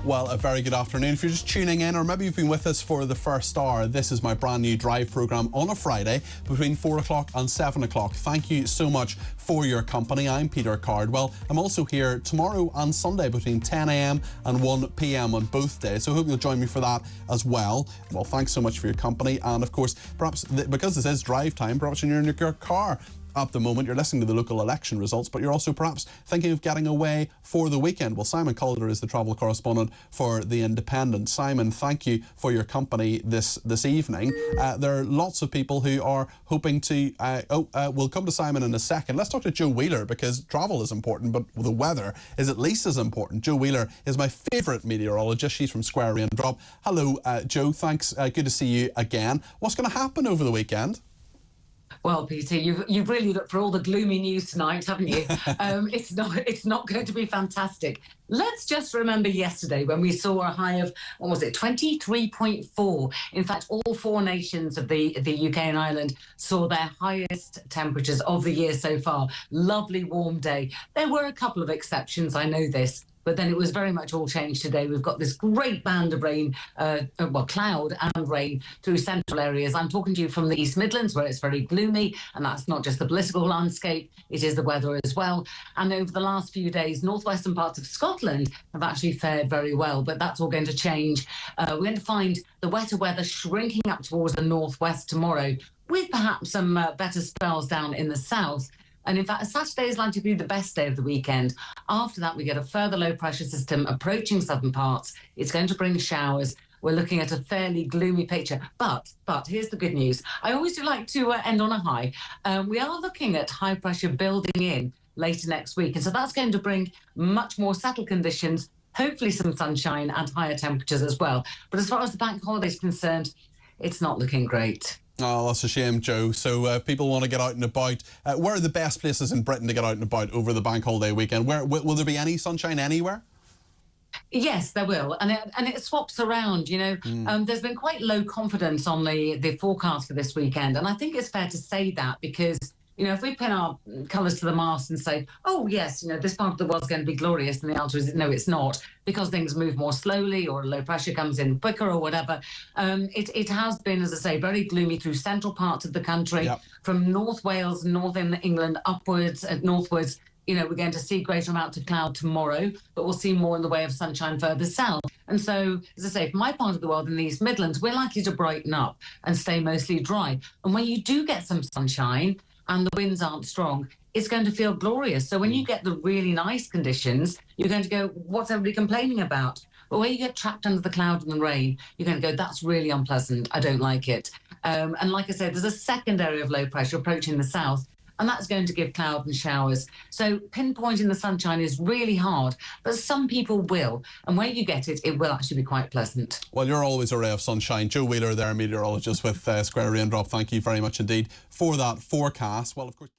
Well, a very good afternoon. If you're just tuning in, or maybe you've been with us for the first hour, this is my brand new drive programme on a Friday between 4 o'clock and 7 o'clock. Thank you so much for your company. I'm Peter Cardwell. I'm also here tomorrow and Sunday between 10 a.m. and 1 p.m. on both days, so I hope you'll join me for that as well. Well, thanks so much for your company, and of course, perhaps because this is drive time, perhaps when you're in your car at the moment, you're listening to the local election results, but you're also perhaps thinking of getting away for the weekend. Well, Simon Calder is the travel correspondent for The Independent. Simon, thank you for your company this evening. There are lots of people who are hoping to... we'll come to Simon in a second. Let's talk to Joe Wheeler, because travel is important, but the weather is at least as important. Joe Wheeler is my favourite meteorologist. She's from Square Raindrop. Hello, Joe. Thanks. Good to see you again. What's going to happen over the weekend? Well, Peter, you've really looked for all the gloomy news tonight, haven't you? It's not going to be fantastic. Let's just remember yesterday when we saw a high of, what was it, 23.4. In fact, all four nations of the UK and Ireland saw their highest temperatures of the year so far. Lovely warm day. There were a couple of exceptions, I know this. But then it was very much all changed today. We've got this great band of rain, cloud and rain through central areas. I'm talking to you from the East Midlands, where it's very gloomy, and that's not just the political landscape, it is the weather as well. And over the last few days, northwestern parts of Scotland have actually fared very well, but that's all going to change. We're going to find the wetter weather shrinking up towards the northwest tomorrow, with perhaps some better spells down in the south. And in fact, Saturday is likely to be the best day of the weekend. After that, we get a further low-pressure system approaching southern parts. It's going to bring showers. We're looking at a fairly gloomy picture. But here's the good news. I always do like to end on a high. We are looking at high pressure building in later next week. And so that's going to bring much more settled conditions, hopefully some sunshine and higher temperatures as well. But as far as the bank holiday is concerned, it's not looking great. Oh, that's a shame, Joe. So if people want to get out and about, where are the best places in Britain to get out and about over the bank holiday weekend? Where will there be any sunshine anywhere? Yes, there will, and it swaps around. You know, there's been quite low confidence on the forecast for this weekend, and I think it's fair to say that because, you know, if we pin our colours to the mast and say, oh, yes, you know, this part of the world's going to be glorious, and the answer is no, it's not, because things move more slowly or low pressure comes in quicker or whatever. It has been, as I say, very gloomy through central parts of the country, from North Wales, northern England, upwards and northwards. You know, we're going to see greater amounts of cloud tomorrow, but we'll see more in the way of sunshine further south. And so, as I say, for my part of the world in the East Midlands, we're likely to brighten up and stay mostly dry. And when you do get some sunshine, and the winds aren't strong, it's going to feel glorious. So when you get the really nice conditions, you're going to go, what's everybody complaining about? But when you get trapped under the cloud and the rain, you're going to go, that's really unpleasant. I don't like it. And like I said, there's a second area of low pressure approaching the south, and that's going to give cloud and showers. So pinpointing the sunshine is really hard, but some people will. And when you get it, it will actually be quite pleasant. Well, you're always a ray of sunshine. Joe Wheeler there, meteorologist with Square Raindrop. Thank you very much indeed for that forecast. Well, of course...